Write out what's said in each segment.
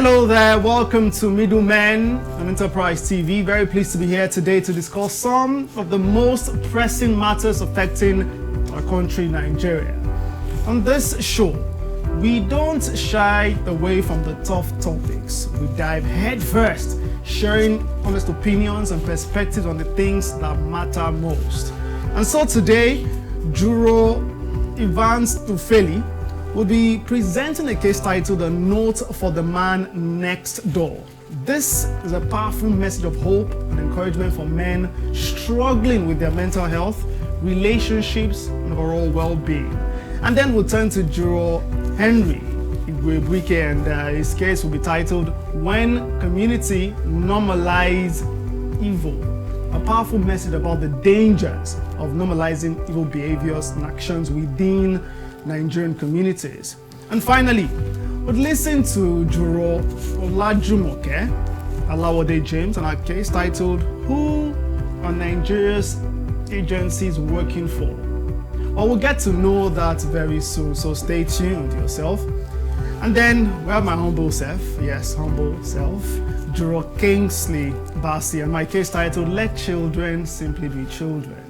Hello there, welcome to Middlemen on Enterprise TV. Very pleased to be here today to discuss some of the most pressing matters affecting our country, Nigeria. On this show, we don't shy away from the tough topics. We dive headfirst, sharing honest opinions and perspectives on the things that matter most. And so today, Juro Evans Tufeli will be presenting a case titled "A Note for the Man Next Door." This is a powerful message of hope and encouragement for men struggling with their mental health, relationships, and overall well-being. And then we'll turn to Juro Henry Igwebuike, and his case will be titled "When Community Normalize Evil." A powerful message about the dangers of normalizing evil behaviors and actions within Nigerian communities. And finally, we'll listen to Juro Olajumoke Alawode James on our case titled "Who Are Nigeria's Agencies Working For?" Well, we'll get to know that very soon, so stay tuned yourself. And then we have my humble self, Juro Kingsley Basi, and my case titled "Let Children Simply Be Children."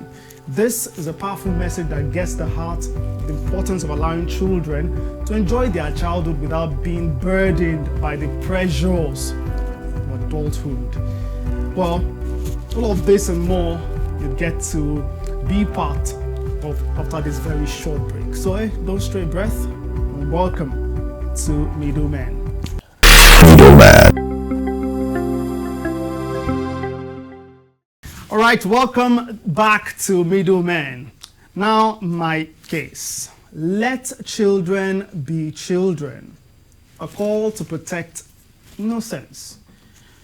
This is a powerful message that gets the heart of the importance of allowing children to enjoy their childhood without being burdened by the pressures of adulthood. Well, all of this and more you get to be part of after this very short break. So don't stray breath, and welcome to Middlemen. All right, welcome back to Middlemen. Now, my case. Let children be children. A call to protect innocence.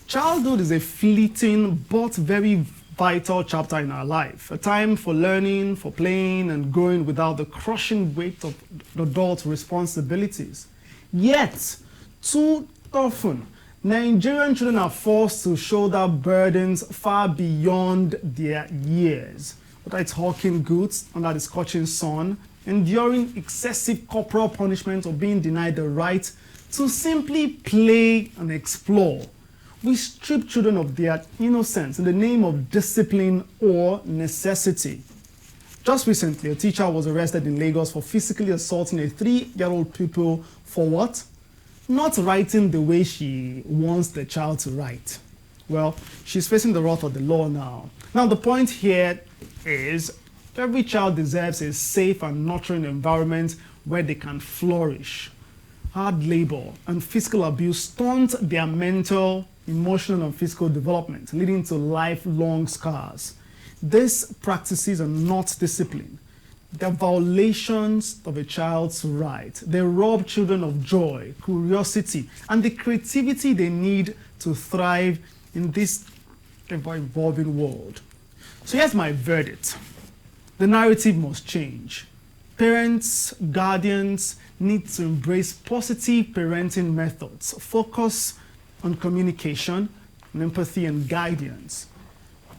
Childhood is a fleeting but very vital chapter in our life. A time for learning, for playing, and growing without the crushing weight of adult responsibilities. Yet, too often, Nigerian children are forced to shoulder burdens far beyond their years. Whether it's hawking goods under the scorching sun, enduring excessive corporal punishment, or being denied the right to simply play and explore. We strip children of their innocence in the name of discipline or necessity. Just recently, a teacher was arrested in Lagos for physically assaulting a 3-year-old pupil for what? Not writing the way she wants the child to write. Well, she's facing the wrath of the law now. Now, the point here is every child deserves a safe and nurturing environment where they can flourish. Hard labor and physical abuse stunt their mental, emotional, and physical development, leading to lifelong scars. These practices are not discipline. They're violations of a child's right. They rob children of joy, curiosity, and the creativity they need to thrive in this ever-evolving world. So here's my verdict. The narrative must change. Parents, guardians need to embrace positive parenting methods, focus on communication, and empathy and guidance.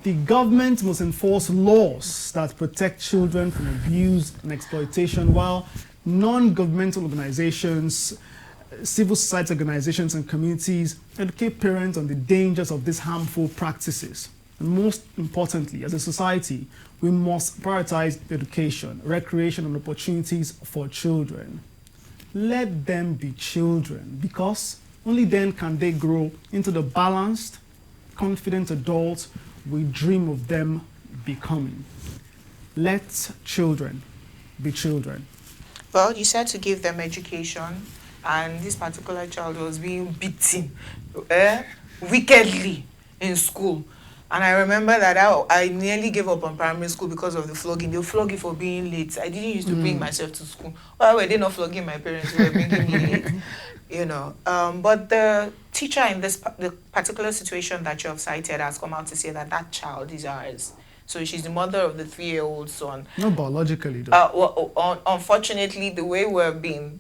The government must enforce laws that protect children from abuse and exploitation, while non-governmental organizations, civil society organizations, and communities educate parents on the dangers of these harmful practices. And most importantly, as a society, we must prioritize education, recreation, and opportunities for children. Let them be children, because only then can they grow into the balanced, confident adults we dream of them becoming. Let children be children. Well, you said to give them education, and this particular child was being beaten wickedly in school. And I remember that I nearly gave up on primary school because of the flogging. They'll flog you for being late. I didn't used to bring myself to school. Why were they not flogging my parents who were bringing me late? But the teacher in the particular situation that you have cited has come out to say that child is ours. So she's the mother of the 3-year-old son. Not biologically, though. Unfortunately, the way we're being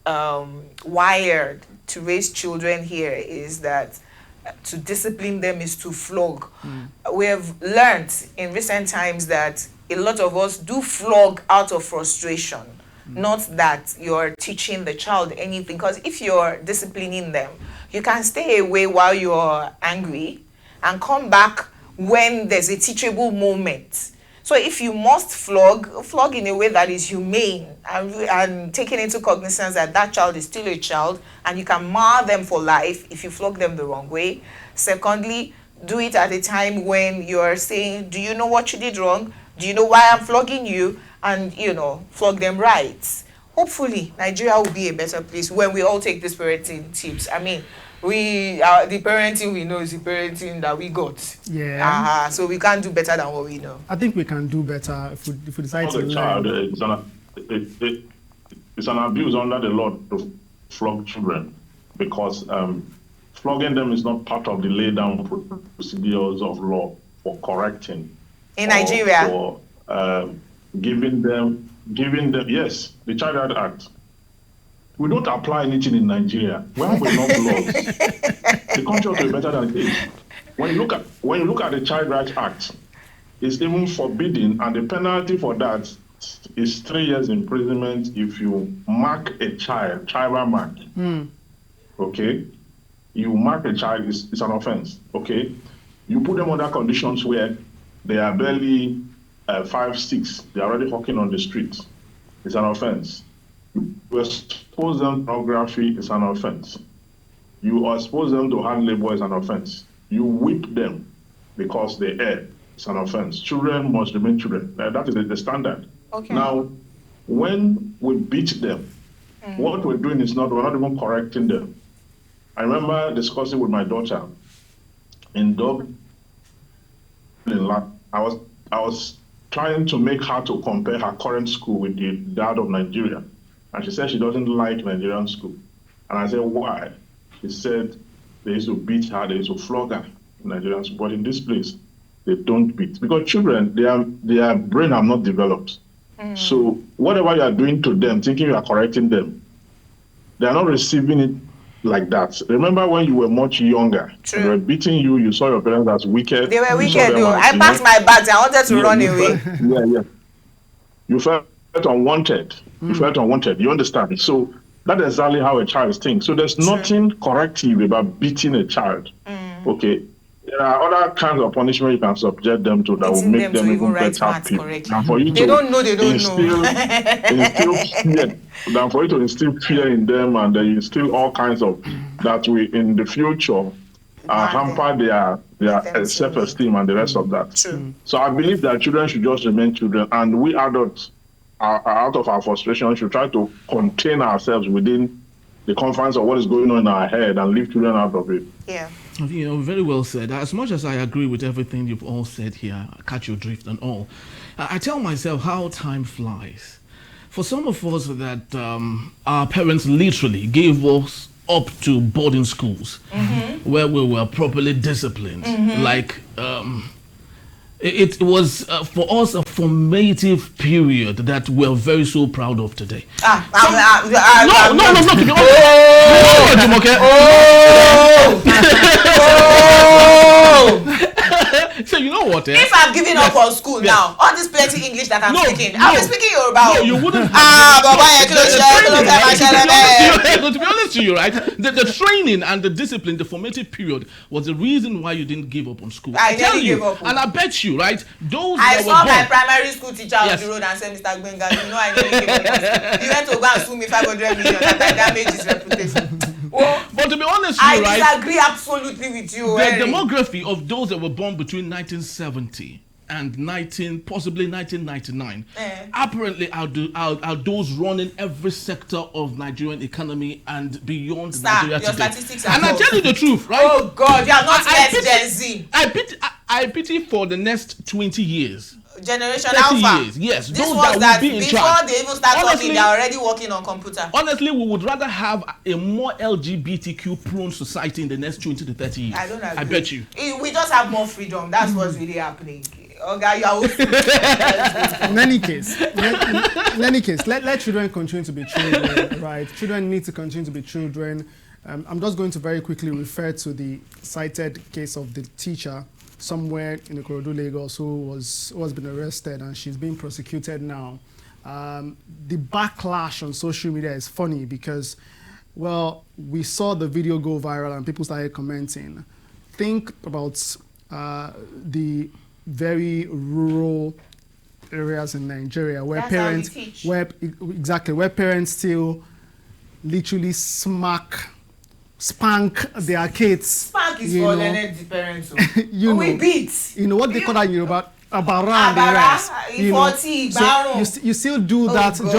wired to raise children here is that to discipline them is to flog. We have learned in recent times that a lot of us do flog out of frustration. not that you're teaching the child anything. Because if you're disciplining them, you can stay away while you're angry and come back when there's a teachable moment. So if you must flog in a way that is humane and taking into cognizance that that child is still a child and you can mar them for life if you flog them the wrong way. Secondly, do it at a time when you're saying, do you know what you did wrong? Do you know why I'm flogging you? And, flog them right. Hopefully, Nigeria will be a better place when we all take these parenting tips. I mean, the parenting we know is the parenting that we got. Yeah. So we can't do better than what we know. I think we can do better if we decide to learn. Child, it's an abuse under the law to flog children because flogging them is not part of the laid down procedures of law for correcting. In Nigeria? For giving them, yes, the Child Right Act. We don't apply anything in Nigeria. We have enough laws. The country ought to be better than it is. When you look at the Child Rights Act, it's even forbidden, and the penalty for that is 3 years imprisonment if you mark a child mark. Okay, you mark a child, it's an offense. Okay, you put them under conditions where they are barely 5, 6. They are already walking on the street. It's an offense. You expose them to pornography, is an offense. You expose them to hard labor, is an offense. You whip them because they err, it's an offense. Children must remain children. That is the standard. Okay. Now, when we beat them, what we're doing is we're not even correcting them. I remember discussing with my daughter in Dublin. I was trying to make her to compare her current school with the dad of Nigeria. And she said she doesn't like Nigerian school. And I said, why? She said they used to beat her, they used to flog her in Nigerian school. But in this place, they don't beat. Because children, their brain are not developed. So whatever you are doing to them, thinking you are correcting them, they are not receiving it like that. Remember when you were much younger, True. They were beating you, you saw your parents as wicked. They were You saw wicked, them though. as, I packed my bags. I wanted to run away. You felt unwanted. You felt unwanted. You understand? So that's exactly how a child thinks. So there's nothing corrective about beating a child. Okay. There are other kinds of punishment you can subject them to that will make them even better people. And for you they don't know. instill fear. Than for you to instill fear in them and then instill all kinds of that will in the future hamper their self-esteem and the rest of that. True. So I believe that children should just remain children, and we adults are out of our frustration should try to contain ourselves within the confines of what is going on in our head and leave children out of it. Yeah. Very well said. As much as I agree with everything you've all said here, I catch your drift and all, I tell myself how time flies. For some of us that our parents literally gave us up to boarding schools where we were properly disciplined. Like, it was for us a formative period that we're very so proud of today. So you know what? If I'm giving up on school now, all this plenty English that I'm speaking, I'll be speaking Yoruba. No, you wouldn't. To be honest to you, right? The training and the discipline, the formative period, was the reason why you didn't give up on school. I tell nearly you, gave up. and I bet you, right? Those I that saw were my born, primary school teacher on the road and said, Mr. Gbenga, you know I nearly gave up on school. He went to go and sue me 500 million that I damaged his reputation. Well, but to be honest with you, right? I disagree absolutely with you. The demography of those that were born between 1970 and possibly 1999, apparently are those running every sector of Nigerian economy and beyond Nigeria your today. Statistics And I tell you the truth, right? Oh God, you are not yet Gen Z. I pity for the next 20 years. Generation Alpha. Years, yes. This those was that will be in before charge. they even start talking, they are already working on computer. Honestly, we would rather have a more LGBTQ prone society in the next 20 to 30 years. I don't agree. I bet you. We just have more freedom. That's what's really happening. Okay, you are in any case, let children continue to be children, right? Children need to continue to be children. I'm just going to very quickly refer to the cited case of the teacher somewhere in Ikorodu, Lagos, who has been arrested and she's being prosecuted now. the backlash on social media is funny because, well, we saw the video go viral and people started commenting. Think about the very rural areas in Nigeria where That's parents, how we teach. where parents still literally spank their kids. Spank is you for know. learned parents. You We know. beat. You know what they call that in Yoruba? Abara and the Abara, rest. You know. 40, So Baron. you still do Oh, that God.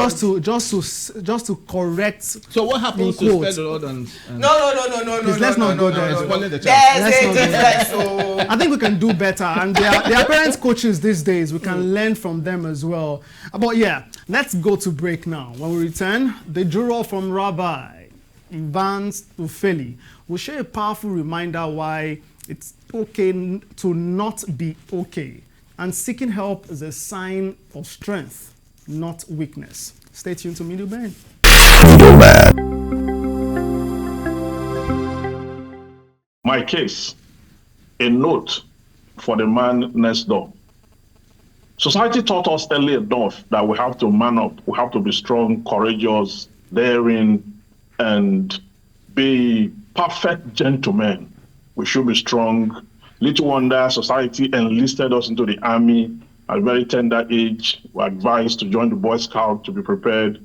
just to correct. So what happens In to quotes. spell the road and No. Please, let's not go there. spoiling the child? There's Let's a not do difference. So I think we can do better, and there are parents coaches these days. We can learn from them as well. But yeah, let's go to break now. When we return, the juror from Rabbi Evans Ufeli will share a powerful reminder why it's okay to not be okay, and seeking help is a sign of strength, not weakness. Stay tuned to Middlemen. My case, a note for the man next door. Society taught us early enough that we have to man up, we have to be strong, courageous, daring, and be perfect gentlemen. We should be strong. Little wonder society enlisted us into the army at a very tender age. We were advised to join the Boy Scout to be prepared.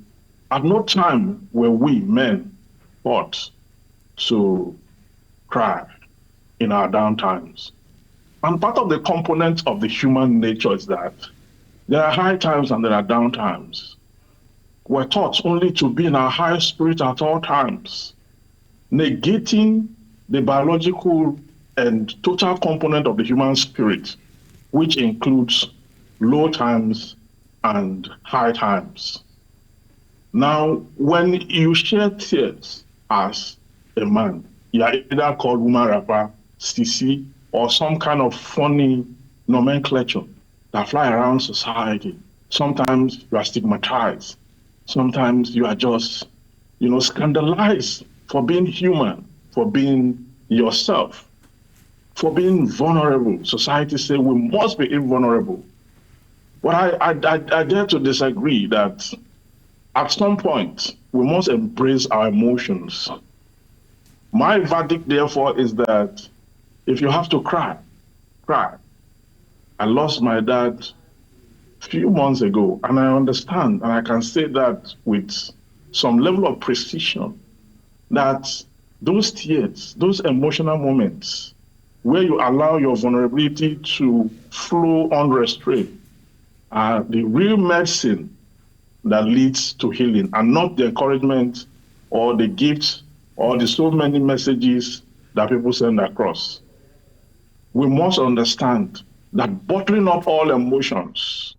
At no time were we men taught to cry in our down times. And part of the component of the human nature is that there are high times and there are down times. We're taught only to be in our high spirit at all times, negating the biological and total component of the human spirit, which includes low times and high times. Now, when you shed tears as a man, you are either called woman rapper, sissy, or some kind of funny nomenclature that fly around society. Sometimes you are stigmatized. Sometimes you are just, scandalized for being human, for being yourself, for being vulnerable. Society say we must be invulnerable. But I dare to disagree that at some point we must embrace our emotions. My verdict, therefore, is that if you have to cry, cry. I lost my dad a few months ago, and I understand, and I can say that with some level of precision, that those tears, those emotional moments, where you allow your vulnerability to flow unrestrained, are the real medicine that leads to healing, and not the encouragement or the gifts or the so many messages that people send across. We must understand that bottling up all emotions,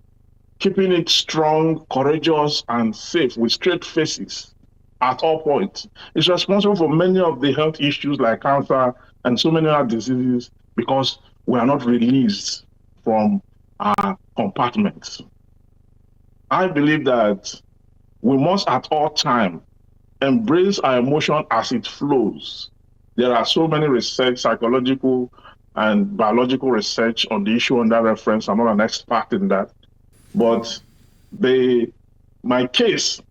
keeping it strong, courageous, and safe with straight faces at all points is responsible for many of the health issues like cancer and so many other diseases, because we are not released from our compartments. I believe that we must at all time embrace our emotion as it flows. There are so many research, psychological and biological research on the issue under reference. I'm not an expert in that. But my case,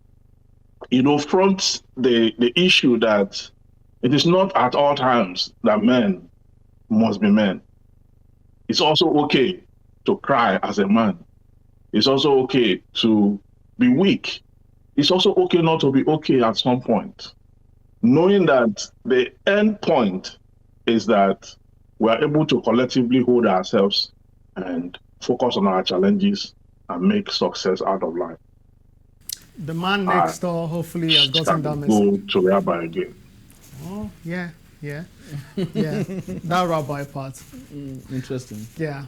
fronts the issue that it is not at all times that men must be men. It's also okay to cry as a man. It's also okay to be weak. It's also okay not to be okay at some point. Knowing that the end point is that we are able to collectively hold ourselves and focus on our challenges and make success out of life. The man next door hopefully has gotten that message. Go to Rabbi again. Oh, yeah. That Rabbi part. Interesting. Yeah.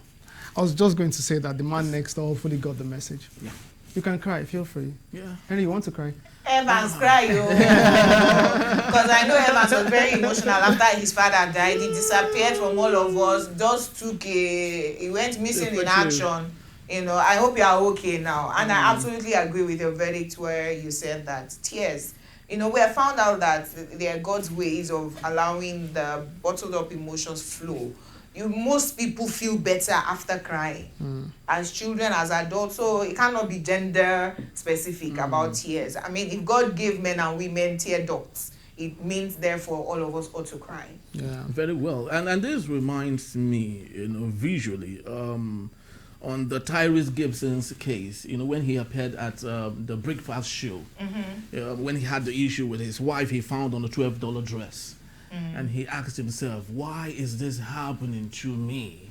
I was just going to say that the man next door hopefully got the message. Yeah. You can cry, feel free. Yeah. Henry, you want to cry? Evans cry, because I know Evans was very emotional after his father died. He disappeared from all of us. Just he went missing in action. I hope you are okay now. And I absolutely agree with your verdict where you said that tears. We have found out that there are God's ways of allowing the bottled up emotions flow. most people feel better after crying. As children, as adults, so it cannot be gender specific about tears. I mean, if God gave men and women tear ducts, it means therefore all of us ought to cry. Yeah. Very well. And this reminds me, visually, on the Tyrese Gibson's case, when he appeared at the breakfast show, when he had the issue with his wife he found on a $12 dress. And he asked himself, why is this happening to me?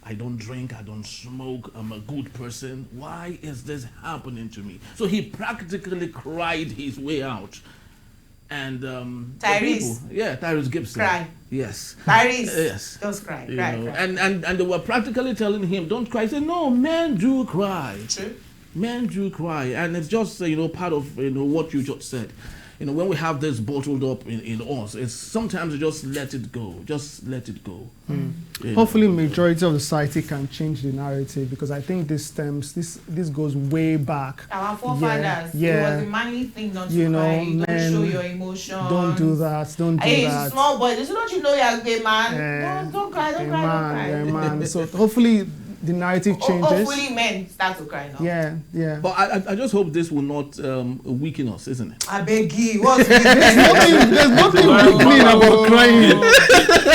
I don't drink, I don't smoke, I'm a good person. Why is this happening to me? So he practically cried his way out. And Tyrese. Tyrese Gibson. Cry. Yes. Tyrese. Yes. Just cry. You Cry, know, cry. And they were practically telling him, don't cry. He said, no, men do cry. True. Men do cry. And it's just, part of, what you just said. When we have this bottled up in us, it's sometimes you just let it go. Just let it go. Hopefully, majority of the society can change the narrative, because I think this goes way back. Our forefathers, Yeah. it was a manly thing not to cry. You don't show your emotions. Don't do that. Don't do Hey, that. small boy, don't you know you're a gay man? Don't cry, don't cry. Yeah, man. So hopefully the narrative changes. Hopefully men start to cry now. Yeah. But I just hope this will not weaken us, isn't it? I beg you, what's There's nothing weakening about crying.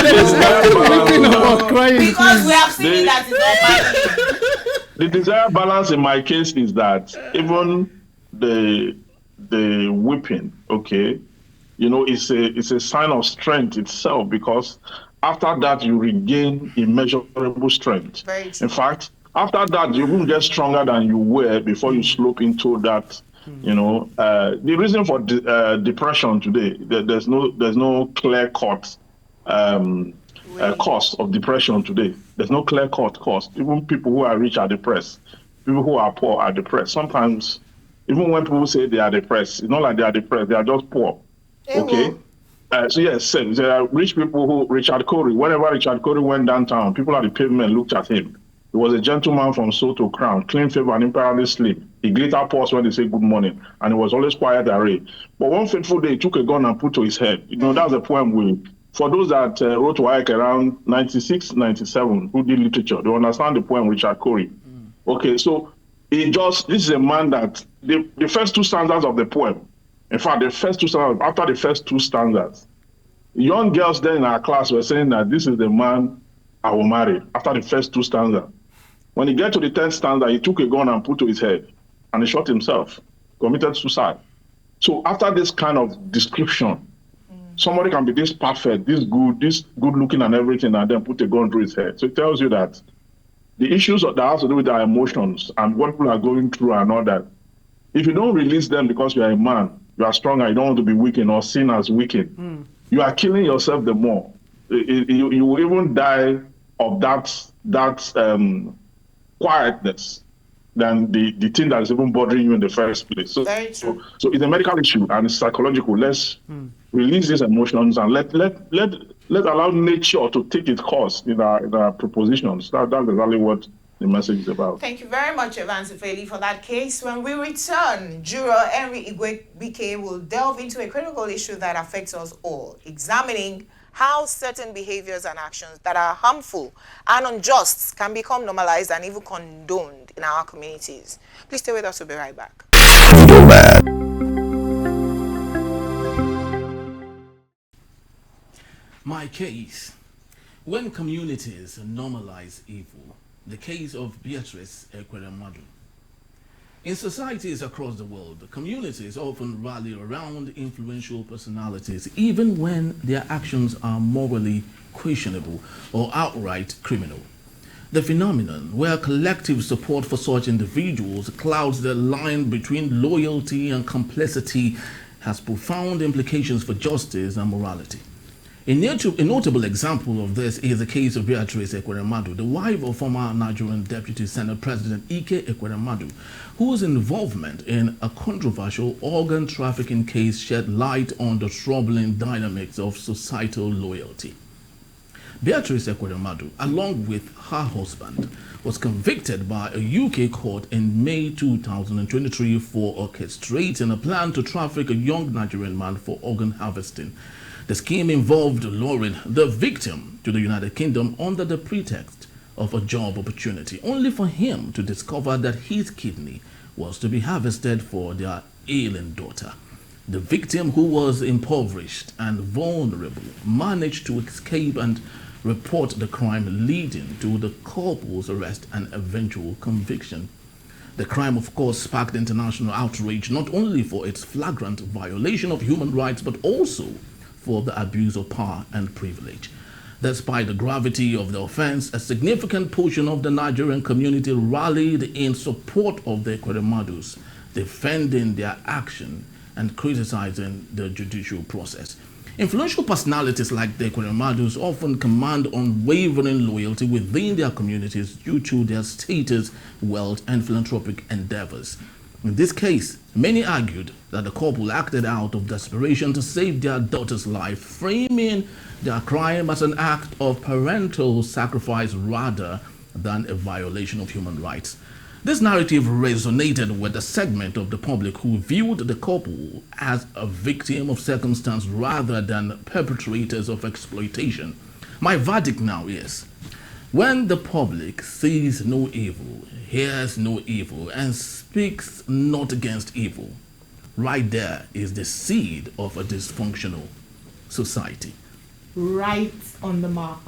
There's nothing weakening about crying. because we have seen that it's not bad. The desired balance in my case is that even the whipping, okay, it's a sign of strength itself, because after that you regain immeasurable strength. Very true. In fact, after that you will get stronger than you were before you slope into that. The reason for depression today, there's no clear-cut cause of depression today. There's no clear-cut cause. Even people who are rich are depressed. People who are poor are depressed. Sometimes, even when people say they are depressed, it's not like they are depressed. They are just poor. Okay. There are rich people Richard Corey, whenever Richard Corey went downtown, people at the pavement looked at him. He was a gentleman from Soto Crown, clean favor and imperially slim. He glitter paused when they say good morning, and he was always quiet array. But one fateful day, he took a gun and put to his head. That's a poem for those that wrote WAEC around 96, 97, who did literature, they understand the poem Richard Corey. Okay, so this is a man that, the first two stanzas of the poem, in fact, after the first two stanzas, young girls then in our class were saying that this is the man I will marry, after the first two stanzas. When he get to the 10th stanza, he took a gun and put to his head, and he shot himself, committed suicide. So after this kind of description, somebody can be this perfect, this good looking and everything, and then put a gun to his head. So it tells you that the issues that have to do with our emotions and what people are going through and all that, if you don't release them because you are a man, you are stronger, you don't want to be weakened or seen as weakened, you are killing yourself the more. You will even die of that quietness than the thing that is even bothering you in the first place. So it's a medical issue and it's psychological. Let's release these emotions and let allow nature to take its course in our propositions. That's exactly what the message is about. Thank you very much, Evans Ifeli, for that case. When we return, Juror Henry Igwe will delve into a critical issue that affects us all, examining how certain behaviors and actions that are harmful and unjust can become normalized and even condoned in our communities. Please stay with us. We'll be right back. My case. When communities normalize evil, the case of Beatrice Ekweremadu. In societies across the world, communities often rally around influential personalities, even when their actions are morally questionable or outright criminal. The phenomenon where collective support for such individuals clouds the line between loyalty and complicity has profound implications for justice and morality. A notable example of this is the case of Beatrice Ekweremadu, the wife of former Nigerian Deputy Senate President Ike Ekweremadu, whose involvement in a controversial organ trafficking case shed light on the troubling dynamics of societal loyalty. Beatrice Ekweremadu, along with her husband, was convicted by a UK court in May 2023 for orchestrating a plan to traffic a young Nigerian man for organ harvesting. The scheme involved luring the victim to the United Kingdom under the pretext of a job opportunity, only for him to discover that his kidney was to be harvested for their ailing daughter. The victim, who was impoverished and vulnerable, managed to escape and report the crime, leading to the couple's arrest and eventual conviction. The crime, of course, sparked international outrage, not only for its flagrant violation of human rights, but also for the abuse of power and privilege. Despite the gravity of the offense, a significant portion of the Nigerian community rallied in support of the Ekweremadus, defending their action and criticizing the judicial process. Influential personalities like the Ekweremadus often command unwavering loyalty within their communities due to their status, wealth, and philanthropic endeavors. In this case, many argued that the couple acted out of desperation to save their daughter's life, framing their crime as an act of parental sacrifice rather than a violation of human rights. This narrative resonated with a segment of the public who viewed the couple as a victim of circumstance rather than perpetrators of exploitation. My verdict now is, when the public sees no evil, hears no evil, and speaks not against evil, right there is the seed of a dysfunctional society. Right on the mark.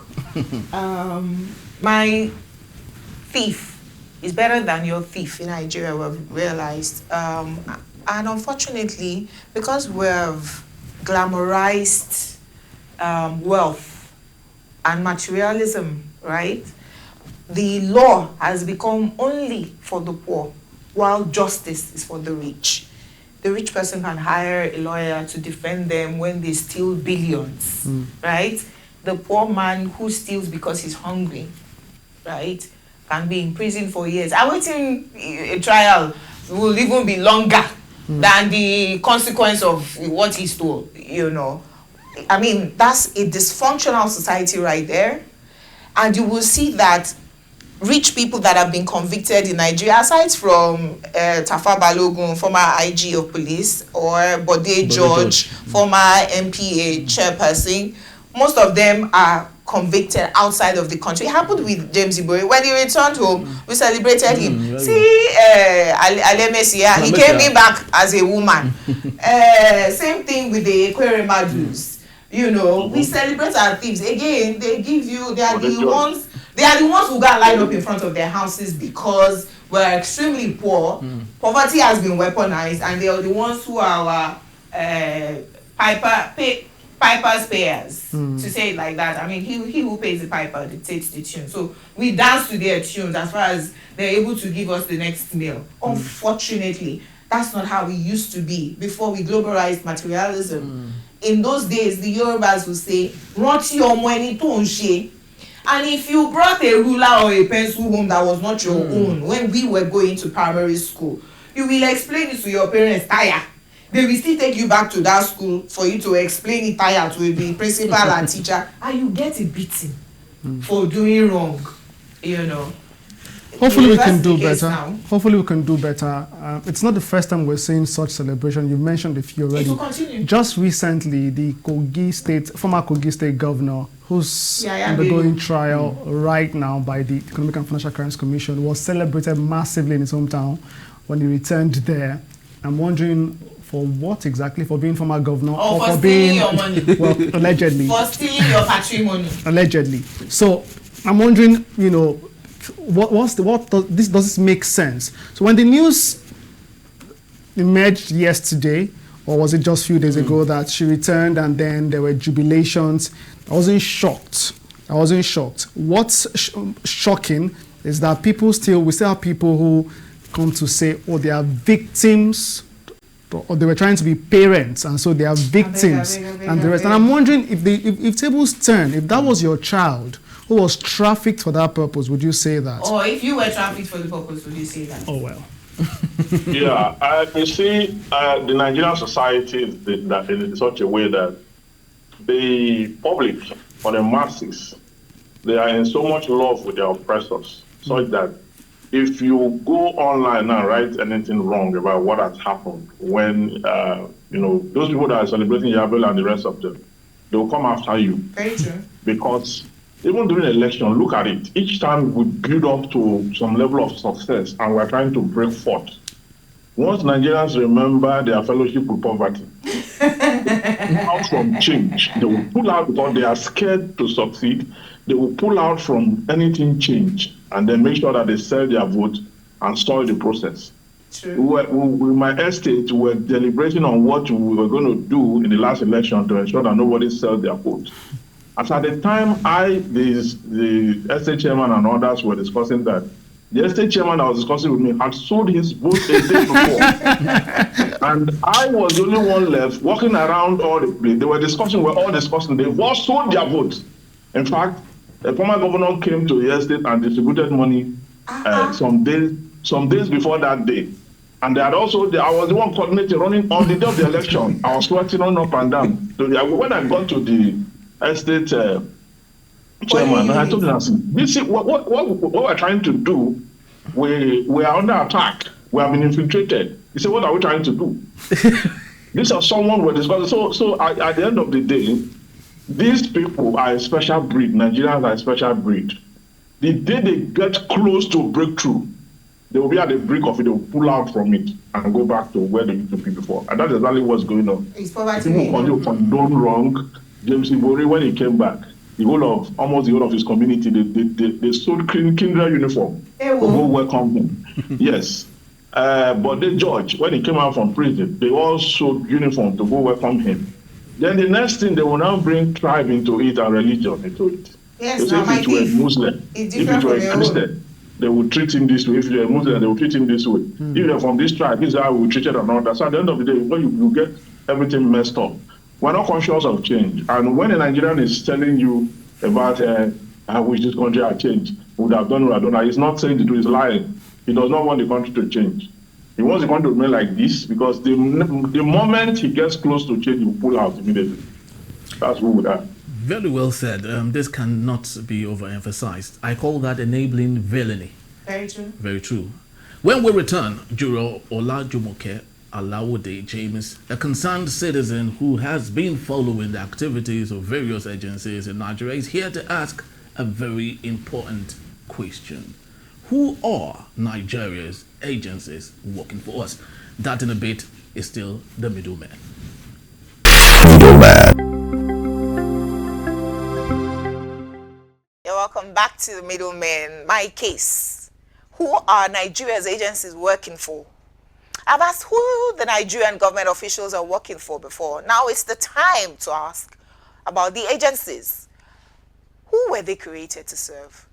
My thief is better than your thief in Nigeria, we've realized. And unfortunately, because we've glamorized wealth and materialism, right? The law has become only for the poor, while justice is for the rich. The rich person can hire a lawyer to defend them when they steal billions, right? The poor man who steals because he's hungry, right, can be in prison for years. Awaiting a trial will even be longer than the consequence of what he stole, you know. I mean, that's a dysfunctional society right there. And you will see that rich people that have been convicted in Nigeria, aside from Tafa Balogun, former IG of police, or Bode George, former MPA chairperson, most of them are convicted outside of the country. It happened with James Ibori. When he returned home, we celebrated him. See, Alemesia, he came in back as a woman. Same thing with the Ekweremadus. You know, we celebrate our thieves. Again, they give you, they are the ones who go and line up in front of their houses because we're extremely poor. Poverty has been weaponized, and they are the ones who are Piper's payers, to say it like that. I mean, he who pays the piper dictates the tune. So we dance to their tunes as far as they're able to give us the next meal. Unfortunately, that's not how we used to be before we globalized materialism. In those days, the Yorubas would say, "Rántí ọmọ ẹni tó ń ṣe." And if you brought a ruler or a pencil home that was not your own when we were going to primary school, you will explain it to your parents, tire. They will still take you back to that school for you to explain it tire to the principal and teacher, and you get a beating for doing wrong, you know. Hopefully we can do better. Hopefully we can do better. It's not the first time we're seeing such celebration. You mentioned a few already. It will continue. Just recently, the former Kogi State governor, who's undergoing trial right now by the Economic and Financial Crimes Commission, was celebrated massively in his hometown when he returned there. I'm wondering, for what exactly? For being former governor? Or for stealing your money. Well, allegedly. For stealing your patrimony. Allegedly. So I'm wondering, you know, does this make sense? So when the news emerged yesterday, or was it just a few days ago, that she returned and then there were jubilations, I wasn't shocked. What's shocking is that we still have people who come to say, oh, they are victims, or they were trying to be parents, and so they are victims, and the rest. And I'm wondering if tables turn, if that was your child who was trafficked for that purpose, would you say that? Or if you were trafficked for the purpose, would you say that? Oh, well. Yeah, you see, the Nigerian society is that in such a way that the public, or the masses, they are in so much love with their oppressors, such that if you go online and write anything wrong about what has happened when, those people that are celebrating Yabel and the rest of them, they will come after you. Very true. Because even during election, look at it. Each time we build up to some level of success and we're trying to break forth. Once Nigerians remember their fellowship with poverty, out from change, they will pull out because they are scared to succeed. They will pull out from anything change and then make sure that they sell their vote and spoil the process. True. In my estate, we were deliberating on what we were going to do in the last election to ensure that nobody sells their vote. As at the time, the estate chairman and others were discussing that, the estate chairman that was discussing with me had sold his vote a day before. And I was the only one left walking around all the place. They were all discussing. They've all sold their votes. In fact, the former governor came to the estate and distributed money some days before that day. And they had also, I was the one coordinating, running on the day of the election. I was sweating on up and down. So when I got to the estate chairman, I told him, this is what we're trying to do. We are under attack. We have been infiltrated. He said, what are we trying to do? These are someone we're discussing. So at the end of the day, these people are a special breed. Nigerians are a special breed. The day they get close to breakthrough, they will be at the brink of it, they will pull out from it and go back to where they used to be before. And that's exactly what's going on. It's poverty. People continue to condone wrong. James Ibori, when he came back, almost the whole of his community, they sold Kindra uniform to go welcome him. Yes. But the judge, when he came out from prison, they all sold uniform to go welcome him. Then the next thing, they will now bring tribe into it and religion into it. Yes, so if it were a Muslim, if it were a Christian, they would treat him this way. If you're a Muslim, they will treat him this way. If you're from this tribe, this is how we treat it and all that. So at the end of the day, you get everything messed up. We're not conscious of change. And when a Nigerian is telling you about I wish this country had changed, would have done what I've done, he's not saying the truth, he's lying. He does not want the country to change. He wants the country to remain like this because the moment he gets close to change, he will pull out immediately. That's who we are. Very well said. This cannot be overemphasized. I call that enabling villainy. Very true. Very true. When we return, Juro Olajumoke Alawode James, a concerned citizen who has been following the activities of various agencies in Nigeria, is here to ask a very important question. Who are Nigeria's agencies working for us? That in a bit is still the Middlemen. You're welcome back to the Middlemen. My case. Who are Nigeria's agencies working for? I've asked who the Nigerian government officials are working for before. Now it's the time to ask about the agencies. Who were they created to serve?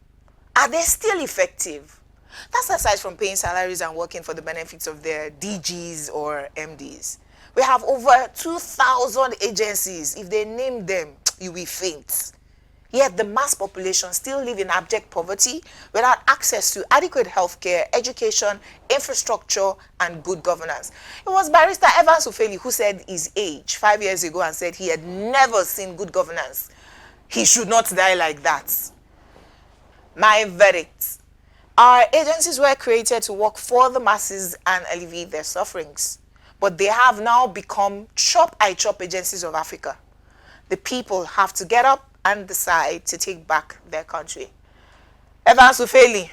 Are they still effective? That's aside from paying salaries and working for the benefits of their DGs or MDs. We have over 2,000 agencies. If they name them, you will faint. Yet the mass population still live in abject poverty without access to adequate healthcare, education, infrastructure, and good governance. It was Barrister Evans Ufeli who said his age 5 years ago and said he had never seen good governance. He should not die like that. My verdict. Our agencies were created to work for the masses and alleviate their sufferings. But they have now become chop-I-chop agencies of Africa. The people have to get up and decide to take back their country. Evans Ufeli,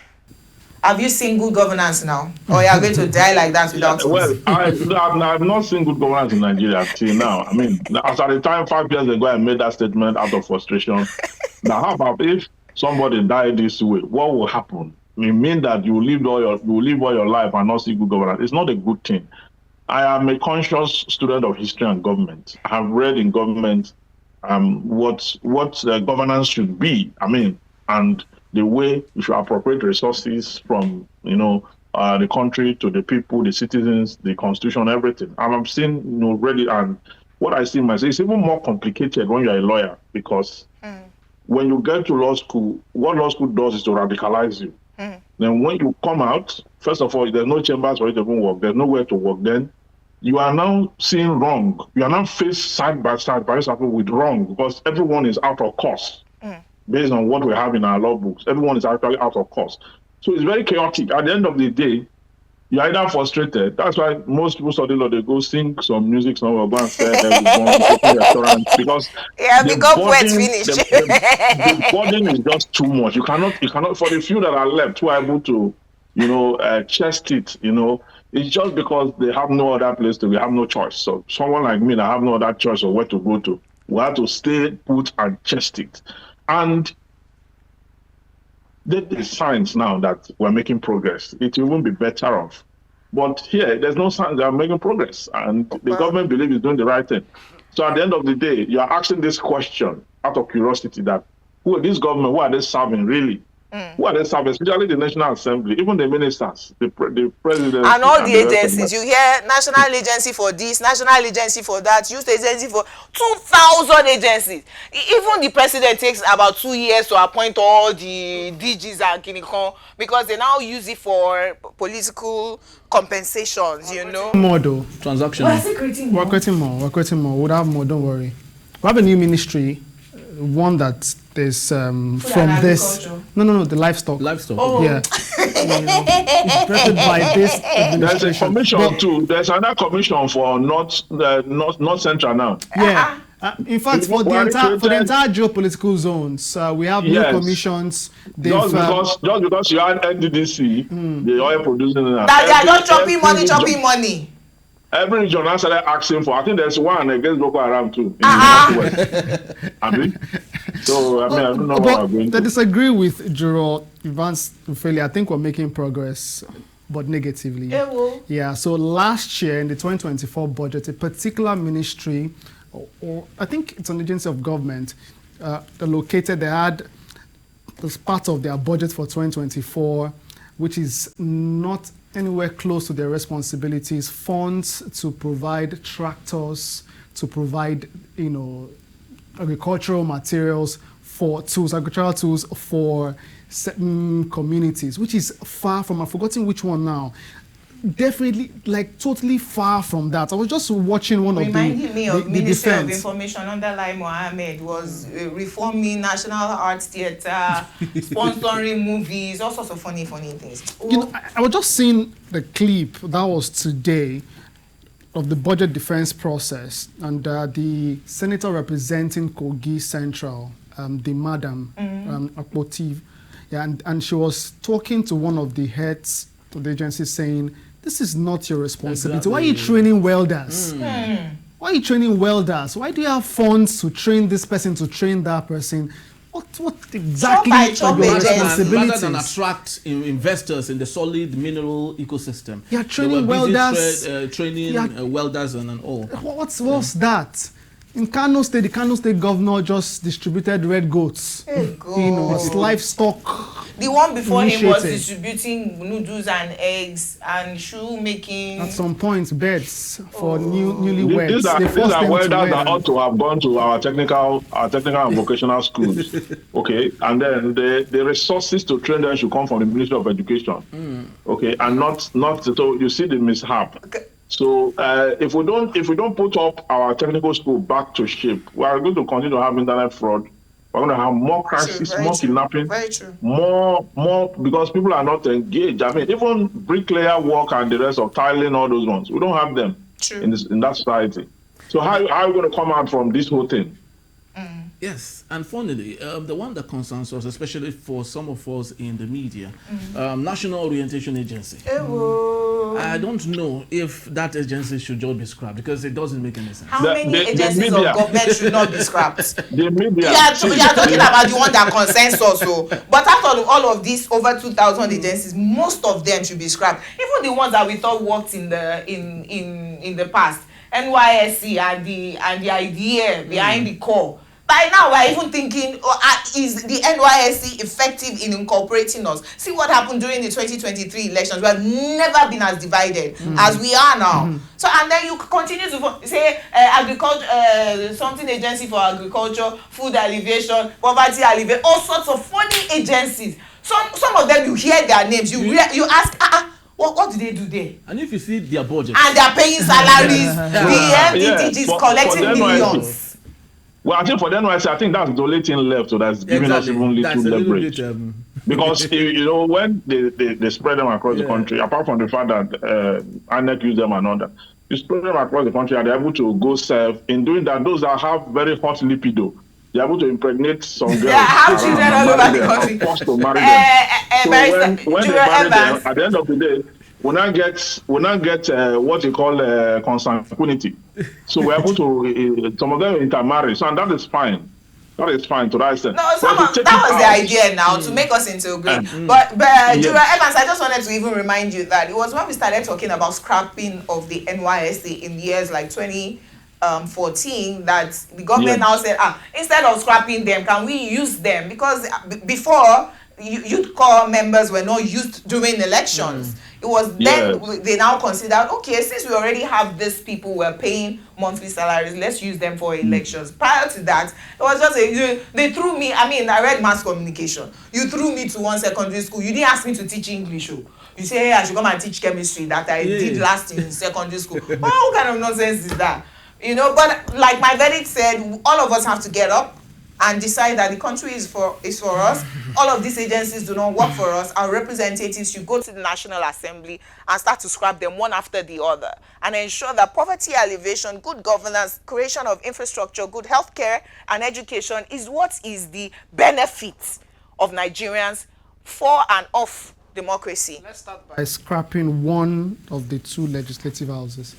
have you seen good governance now? Or you are going to die like that without it? Well, I've not seen good governance in Nigeria till now. I mean, as at the time 5 years ago, I made that statement out of frustration. Now, how about if somebody died this way? What will happen? It means that you live all your life and not see good governance. It's not a good thing. I am a conscious student of history and government. I have read in government what governance should be. I mean, and the way you should appropriate resources from the country to the people, the citizens, the constitution, everything. And I'm seeing already, and what I see myself is even more complicated when you're a lawyer because when you get to law school, what law school does is to radicalize you. Then when you come out, first of all, there's no chambers for you to even work. There's nowhere to work. Then you are now seeing wrong. You are now faced side by side, by example, with wrong because everyone is out of course. Based on what we have in our law books, everyone is actually out of course. So it's very chaotic. At the end of the day, you're either frustrated. That's why most people study law, they go sing some music somewhere, go and sell everyone, open restaurant, because Yeah, the become poet burden, finish. the burden is just too much. You cannot, for the few that are left who are able to, chest it, it's just because they have no other place to, we have no choice. So someone like me that have no other choice of where to go to, we have to stay put and chest it. And there's signs now that we're making progress. It will be better off. But here, there's no signs that are making progress. And the government believes it's doing the right thing. So at the end of the day, you're asking this question out of curiosity that this government, who are they serving really? Who are they serving? Especially the National Assembly, even the ministers, the president. And all the agencies. You hear National Agency for this, National Agency for that, Youth Agency for 2,000 agencies. Even the president takes about 2 years to appoint all the DGs and Kinikon because they now use it for political compensations, More though. Transaction. We're creating more. We'll have more, don't worry. We have a new ministry, one that there's from this. No, the livestock. Oh. Yeah. It's directed by this administration. There's a commission too. There's another commission for North Central now. Yeah. In fact, for the entire geopolitical zones, we have new commissions. Just because you had NDDC, the oil producing. That they are just chopping money. Every region now started asking for. I think there's one against Boko Haram too. So I don't know what I'm going to. I disagree with Juro Evans Ufeli. I think we're making progress, but negatively. Yeah. So last year in the 2024 budget, a particular ministry, or I think it's an agency of government, located. They had as part of their budget for 2024, which is not anywhere close to their responsibilities, funds to provide tractors, to provide, agricultural materials agricultural tools for certain communities, which is far from, I've forgotten which one now. Definitely, totally far from that. I was just watching one Reminding of me of the Ministry of defense. Information under Lai Mohammed was reforming National Arts Theatre, sponsoring movies, all sorts of funny things. I was just seeing the clip that was today of the budget defense process, and the senator representing Kogi Central, the madam, Akpoti, and she was talking to one of the heads of the agency saying, this is not your responsibility. Exactly. Why are you training welders? Why are you training welders? Why do you have funds to train this person, to train that person? What exactly are your responsibilities? Rather than attract investors in the solid mineral ecosystem. Yeah, training welders. Training welders and all. What's that? In Kano State, the Kano State governor just distributed red goats. As livestock. The one before him was distributing noodles and eggs and shoe making. At some point, beds for newlyweds. These are welders that ought to have gone to our technical and vocational schools. Okay, and then the resources to train them should come from the Ministry of Education. Okay, and not so you see the mishap. Okay. So if we don't put up our technical school back to shape, we are going to continue to have internet fraud. We're going to have more crisis, more kidnapping, more because people are not engaged. I mean, even bricklayer work and the rest of tiling, all those ones, we don't have them in that society. So how are we going to come out from this whole thing? Yes, and finally, the one that concerns us, especially for some of us in the media, National Orientation Agency. I don't know if that agency should just be scrapped because it doesn't make any sense. How many agencies of government should not be scrapped? The media. We are talking about the one that concerns us. But after all of these over 2,000 agencies, most of them should be scrapped. Even the ones that we thought worked in the past, NYSC and the idea behind the core. By now, we're even thinking, is the NYSC effective in incorporating us? See what happened during the 2023 elections. We have never been as divided as we are now. So, and then you continue to say agriculture, something agency for agriculture, food alleviation, poverty alleviation, all sorts of funny agencies. Some of them, you hear their names, you ask, what do they do there? And if you see their budget. And they're paying salaries, the MDDG is collecting millions. Well, I think for the NYC, I think that's the only thing left, so that's giving us even little leverage. Because when they spread them across the country, apart from the fact that INEC use them and all that, you spread them across the country and they're able to go serve. In doing that, those that have very hot libido, they're able to impregnate some girls. Yeah, have children all over the country. Forced to marry them. So when they marry them, at the end of the day, we now get what you call consanguinity. So we're able to some of them intermarry. So and that is fine. That is fine to that extent. No, that was the idea now, to make us integrate. But Jura Evans, I just wanted to even remind you that it was when we started talking about scrapping of the NYSC in years like 2014 that the government now said, instead of scrapping them, can we use them? Because before, youth corps members were not used during elections. It was then they now considered, okay, since we already have these people who are paying monthly salaries, let's use them for elections. Prior to that, it was just they threw me. I mean, I read mass communication. You threw me to one secondary school. You didn't ask me to teach English. You say, hey, I should come and teach chemistry that I did last in secondary school. What kind of nonsense is that? But like my verdict said, all of us have to get up and decide that the country is for us. All of these agencies do not work for us. Our representatives should go to the National Assembly and start to scrap them one after the other and ensure that poverty alleviation, good governance, creation of infrastructure, good healthcare and education is what is the benefit of Nigerians for and of democracy. Let's start by scrapping one of the two legislative houses.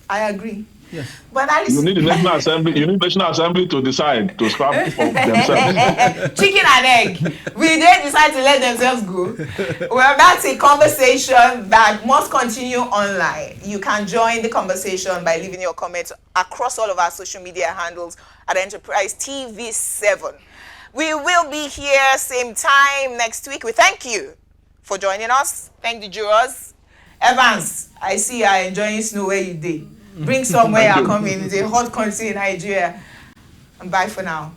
I agree. Yes. But at least you need the National Assembly. You need National Assembly to decide to scrap for themselves. Chicken and egg. Will they decide to let themselves go? Well, that's a conversation that must continue online. You can join the conversation by leaving your comments across all of our social media handles at Enterprise TV7. We will be here same time next week. We thank you for joining us. Thank the jurors. Evans, I see you are enjoying snow where you did. Bring somewhere you're coming. It's a hot country in Nigeria. And bye for now.